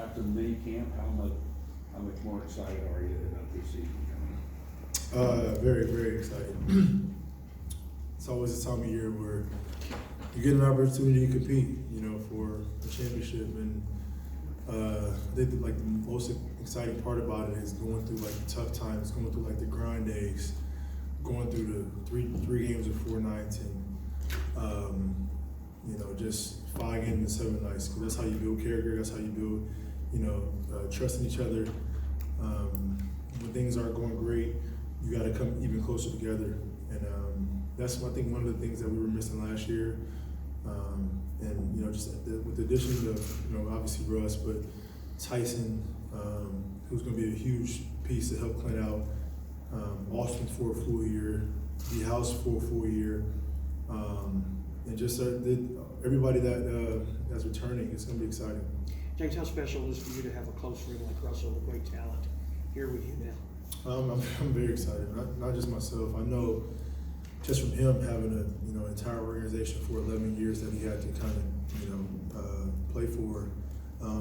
after mini camp, how much more excited are you about this season coming? Very, very excited. It's always a time of year where you get an opportunity to compete, for a championship. And I think the most exciting part about it is going through the tough times, going through the grind days, going through the three games of 4 nights, and just 5 games and 7 nights. Because that's how you build character. That's how you build, trust in each other. When things aren't going great, you got to come even closer together. And that's I think one of the things that we were missing last year. And just with the addition of obviously Russ, but Tyson, who's going to be a huge piece to help Clint out. Austin for a full year, the house for a full year, and just everybody that's returning. It's going to be exciting. James, how special is it for you to have a close friend like Russell, with great talent, here with you now? I'm very excited. Not just myself. I know just from him having an entire organization for 11 years that he had to kind of play for.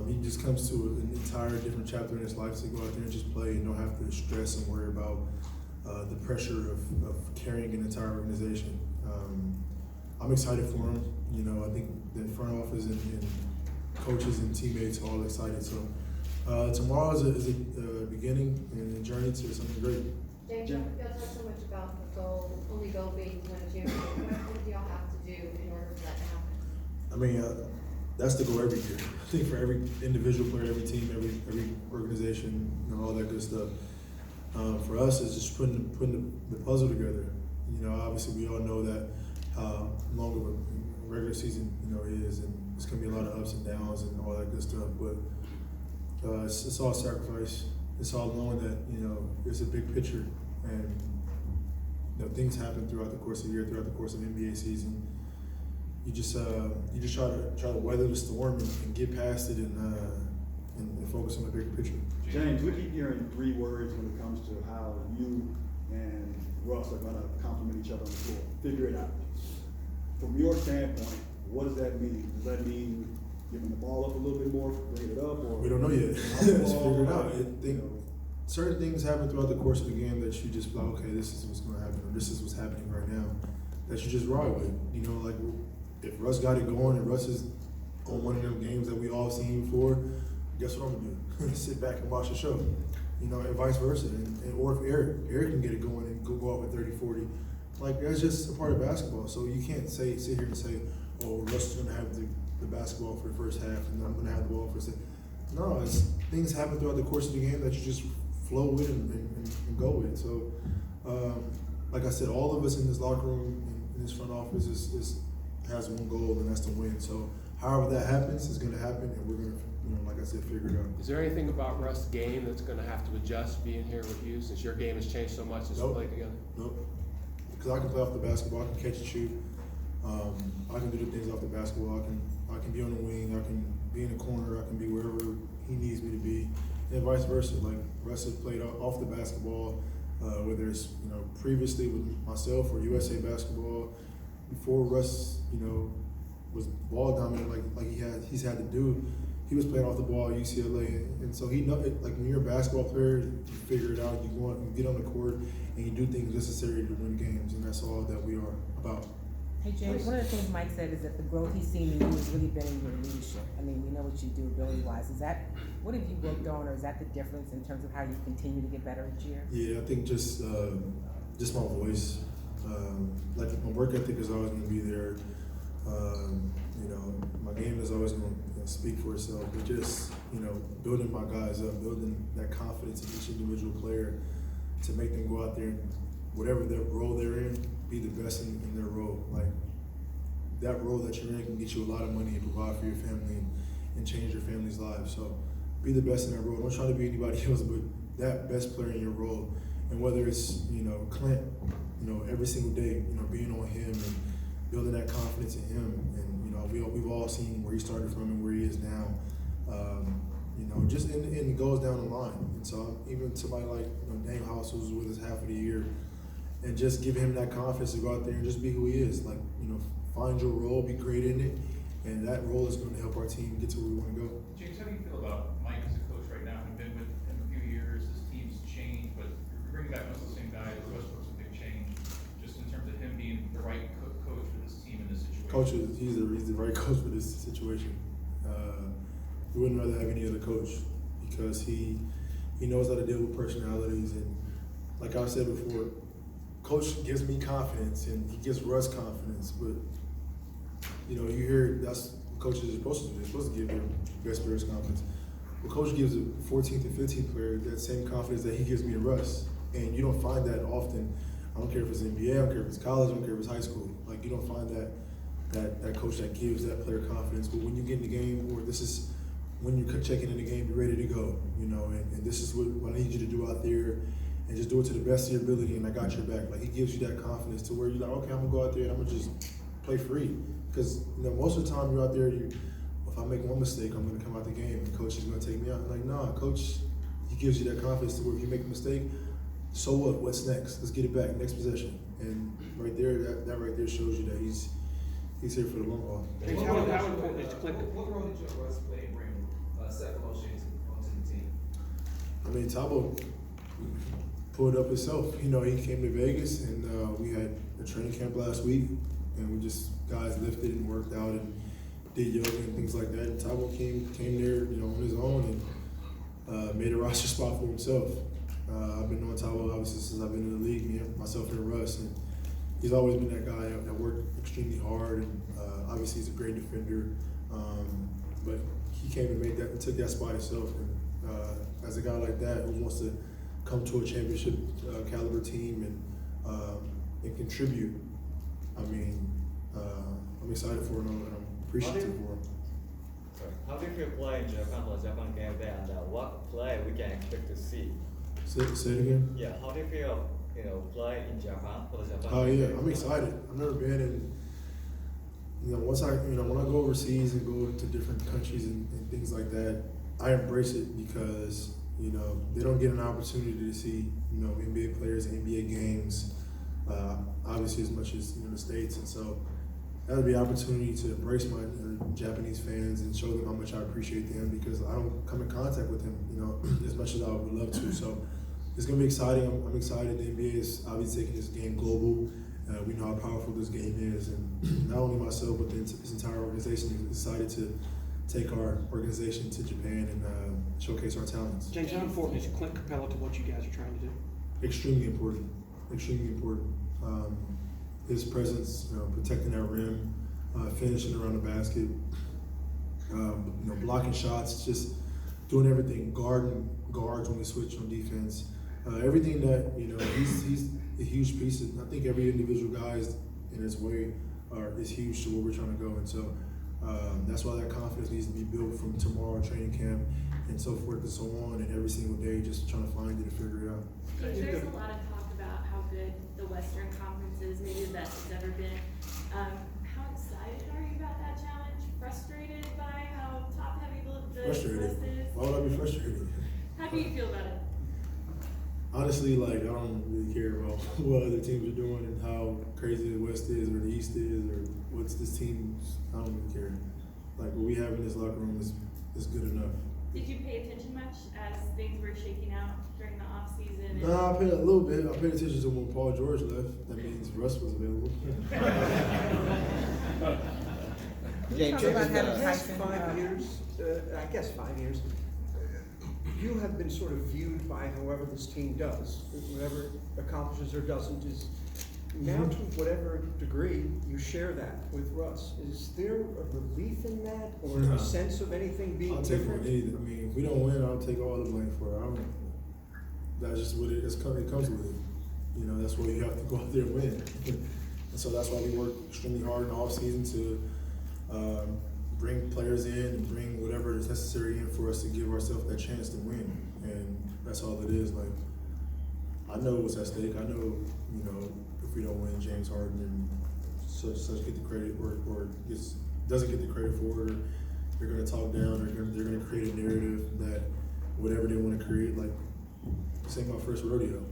He just comes to an entire different chapter in his life to go out there and just play and don't have to stress and worry about the pressure of carrying an entire organization. I'm excited for him. I think the front office and coaches and teammates are all excited. So tomorrow is a beginning and a journey to something great. James, y'all talk so much about the only goal being to win a championship. What do y'all have to do in order for that to happen? I mean, that's the goal every year. I think for every individual player, every team, every organization, all that good stuff. For us, it's just putting the puzzle together. Obviously we all know that how long of a regular season is, and it's gonna be a lot of ups and downs and all that good stuff. But it's all sacrifice. It's all knowing that there's a big picture, and things happen throughout the course of the year, throughout the course of NBA season. You just try to weather the storm and get past it and focus on the bigger picture. James, we keep hearing 3 words when it comes to how you and Russ are going to complement each other on the floor. Figure it out. From your standpoint, what does that mean? Does that mean giving the ball up a little bit more, bring it up, or we don't know yet. Let's figure it out. Certain things happen throughout the course of the game that you just like, okay, this is what's going to happen, or this is what's happening right now. That you just ride with. If Russ got it going and Russ is on one of them games that we all seen before, guess what I'm gonna do? Sit back and watch the show. And vice versa. Or if Eric can get it going and go off at 30, 40. That's just a part of basketball. So you can't sit here and say, oh, Russ is gonna have the basketball for the first half and I'm gonna have the ball for the second. No, things happen throughout the course of the game that you just flow with and go with. So like I said, all of us in this locker room, in this front office has one goal, and that's to win. So however that happens is going to happen, and we're going to, like I said, figure it out. Is there anything about Russ' game that's going to have to adjust being here with you, since your game has changed so much since we played together? Nope. Because I can play off the basketball, I can catch and shoot. I can do the things off the basketball. I can be on the wing. I can be in the corner. I can be wherever he needs me to be, and vice versa. Like Russ has played off the basketball, whether it's previously with myself or USA Basketball. Before Russ, was ball dominant like he's had to do, he was playing off the ball at UCLA, and so he know it. Like when you're a basketball player, you figure it out. You get on the court and you do things necessary to win games, and that's all that we are about. Hey James, one of the things Mike said is that the growth he's seen in you has really been in your leadership. I mean, we know what you do ability-wise. What have you worked on, or is that the difference in terms of how you continue to get better each year? Yeah, I think just my voice. Like my work ethic is always going to be there. My game is always going to speak for itself. But just building my guys up, building that confidence in each individual player to make them go out there and whatever their role they're in, be the best in their role. Like that role that you're in can get you a lot of money and provide for your family and change your family's lives. So be the best in that role. Don't try to be anybody else, but that best player in your role. And whether it's Clint, every single day, being on him and building that confidence in him, and we've all seen where he started from and where he is now. Just and it goes down the line. And so even somebody like Dame House, who's with us half of the year, and just give him that confidence to go out there and just be who he is. Like find your role, be great in it, and that role is going to help our team get to where we want to go. James, how do you feel about Mike he's the right coach for this situation. We wouldn't rather have any other coach because he knows how to deal with personalities, and like I said before, coach gives me confidence and he gives Russ confidence, but you hear that's what coaches are supposed to do. They're supposed to give their best players confidence. Well, coach gives a 14th and 15th player that same confidence that he gives me and Russ, and you don't find that often. I don't care if it's NBA, I don't care if it's college, I don't care if it's high school. Like, you don't find that coach that gives that player confidence. But when you get in the game, or this is when you're checking in the game, you're ready to go, and this is what I need you to do out there, and just do it to the best of your ability, and I got your back. Like, he gives you that confidence to where you're like, okay, I'm gonna go out there and I'm gonna just play free. Because most of the time you're out there, if I make one mistake, I'm gonna come out the game and coach is gonna take me out. I'm like, nah, coach, he gives you that confidence to where if you make a mistake, so what? What's next? Let's get it back. Next possession. And right there, that right there shows you that he's here for the long haul. James, how important is Clint? What role did your Russ play in bringing Seth Moshe onto the team? I mean, Tabo pulled up himself. He came to Vegas and we had a training camp last week, and we just guys lifted and worked out and did yoga and things like that. And Tabo came there, on his own and made a roster spot for himself. I've been knowing Tabo obviously since I've been in the league, myself and Russ, and he's always been that guy that worked extremely hard, and obviously he's a great defender. But he came and took that spot himself. And as a guy like that who wants to come to a championship caliber team and contribute, I'm excited for him and I'm appreciative for him. How do you feel playing Japan for the Japan game there, and what play we can expect to see? Say it again? Yeah, how do you feel, play in Japan for the Japan Oh game? yeah, I'm excited. I've never been in. Once when I go overseas and go to different countries and things like that, I embrace it because they don't get an opportunity to see NBA players and NBA games, obviously as much as the States, and so that would be an opportunity to embrace my Japanese fans and show them how much I appreciate them, because I don't come in contact with them as much as I would love to. So it's gonna be exciting. I'm excited. The NBA is obviously taking this game global. We know how powerful this game is, and not only myself, but this entire organization is excited to take our organization to Japan and showcase our talents. James, how important is Clint Capella to what you guys are trying to do? Extremely important. Extremely important. His presence, protecting that rim, finishing around the basket, blocking shots, just doing everything, guarding guards when we switch on defense. Everything that, he's a huge piece of. I think every individual guy is in his way is huge to where we're trying to go. And so that's why that confidence needs to be built from tomorrow training camp and so forth and so on, and every single day just trying to find it and figure it out. There's a lot of talk about how good the Western Conference is, maybe the best it's ever been. How excited are you about that challenge? Frustrated by how top-heavy the West is? Why would I be frustrated? How do you feel about it? Honestly, I don't really care about what other teams are doing and how crazy the West is or the East is or what's this team. I don't really care. What we have in this locker room is good enough. Did you pay attention much as things were shaking out during the off season? No, I paid a little bit. I paid attention to when Paul George left. That means Russ was available. James, In about the having past Tyson, 5 years, I guess 5 years, you have been sort of viewed by however this team does, whatever accomplishes or doesn't is, now to whatever degree you share that with Russ. Is there a relief in that or No. a sense of anything being I'll take different? one either. If we don't win, I'll take all the blame for it. That's just what it comes with it. That's why you have to go out there and win. And so that's why we work extremely hard in the offseason to bring players in and bring whatever is necessary in for us to give ourselves that chance to win. And that's all it is. I know what's at stake. I know, if we don't win, James Harden and such get the credit or doesn't get the credit for it, or they're going to talk down, or they're going to create a narrative that whatever they want to create, this ain't my first rodeo.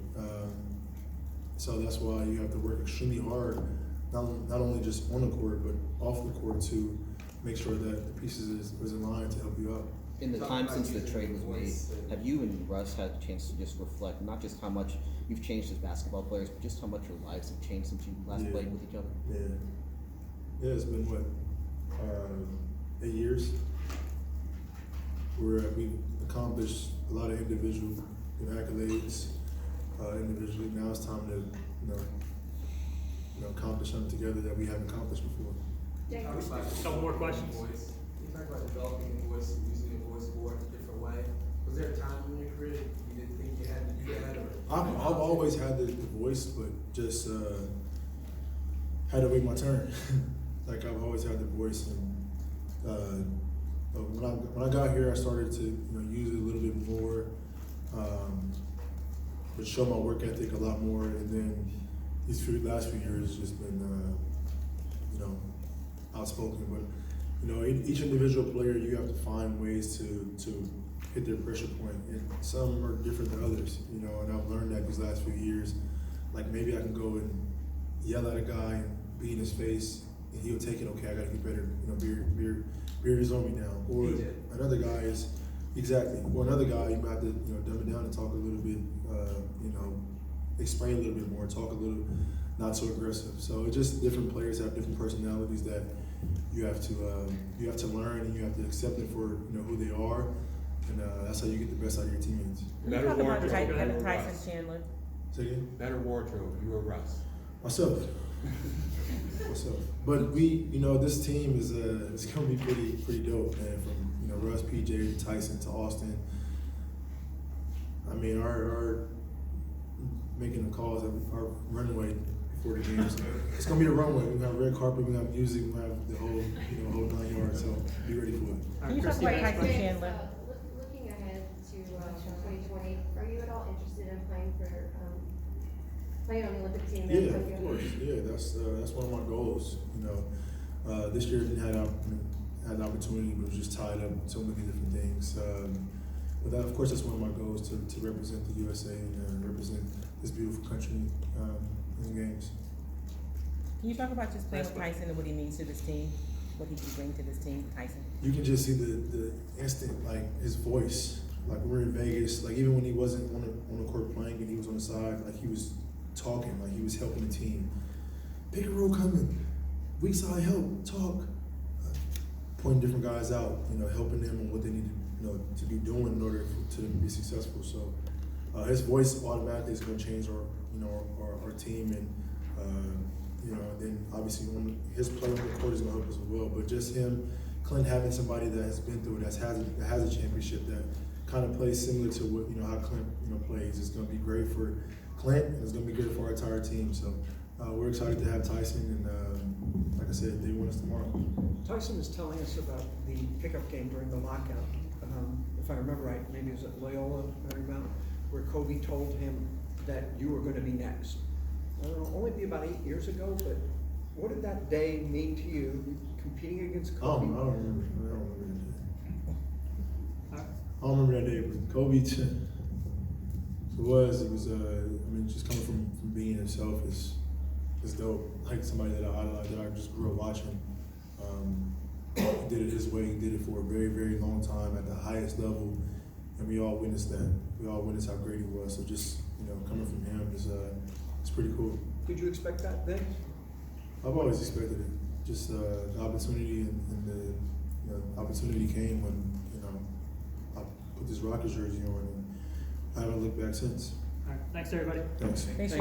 So that's why you have to work extremely hard, not only just on the court, but off the court to make sure that the pieces is in line to help you out. In the time since the trade was made, have you and Russ had a chance to just reflect, not just how much you've changed as basketball players, but just how much your lives have changed since you last played with each other? Yeah. Yeah, it's been what, 8 years? Where we've accomplished a lot of individual accolades individually. Now it's time to, accomplish something together that we haven't accomplished before. Jake, Couple more questions. Can you talk about developing your voice and using your voice more in a different way? Was there a time in your career that you didn't think you had to do that, or? I've always had the voice, but just had to wait my turn. Like I've always had the voice, and when I got here, I started to use it a little bit more, but show my work ethic a lot more. And then these last few years, it's just been outspoken. But each individual player, you have to find ways to hit their pressure point, and some are different than others. And I've learned that these last few years. Like maybe I can go and yell at a guy and be in his face, and he'll take it. Okay, I gotta get better. Beer is on me now. Or another guy is or another guy you might have to dumb it down and talk a little bit. Explain a little bit more, talk a little not so aggressive. So it's just different players have different personalities that you have to learn, and you have to accept it for who they are, and that's how you get the best out of your teammates. Can you talk about Tyson Chandler? Say again? Better wardrobe, you or Russ? Myself. But we, this team is it's gonna be pretty dope, man. From Russ, PJ, to Tyson, to Austin. I mean, our making the calls, our runway before the games. It's gonna be a runway. We have red carpet, we have music, we have the whole, whole 9 yards. So be ready for it. Can you talk about Tyson James, Chandler? looking ahead to 2020, are you at all interested in playing on the Olympic team? Yeah, of course. Yeah, that's one of my goals. This year I didn't had the opportunity, but was just tied up with so many different things. But that, of course, that's one of my goals to represent the USA and represent this beautiful country in games. Can you talk about just playing with Tyson and what he means to this team? What he can bring to this team, Tyson? You can just see the instant, like his voice. Like we're in Vegas, like even when he wasn't on the court playing and he was on the side, like he was talking, like he was helping the team. Pick and roll coming, weak side help, talk. Pointing different guys out, helping them on what they need to be doing in order to be successful. So his voice automatically is going to change our team, and then obviously his play on the court is going to help us as well. But just him, Clint, having somebody that has been through it, that has a championship, that kind of plays similar to what how Clint plays, is going to be great for Clint, and it's going to be good for our entire team. So we're excited to have Tyson, and like I said, they want us tomorrow. Tyson is telling us about the pickup game during the lockout. If I remember right, maybe it was at Loyola Marymount, where Kobe told him that you were going to be next. I don't know, only be about 8 years ago, but what did that day mean to you, competing against Kobe? I don't remember that day, but Kobe, it was, just coming from being himself is dope. Like somebody that I idolize, that I just grew up watching. He did it his way. He did it for a very, very long time at the highest level, and we all witnessed that. We all witnessed how great he was. So just coming from him is it's pretty cool. Did you expect that then? I've always expected it. Just the opportunity and the opportunity came when I put this Rockets jersey on, and I haven't looked back since. All right, thanks everybody. Thanks. Thanks.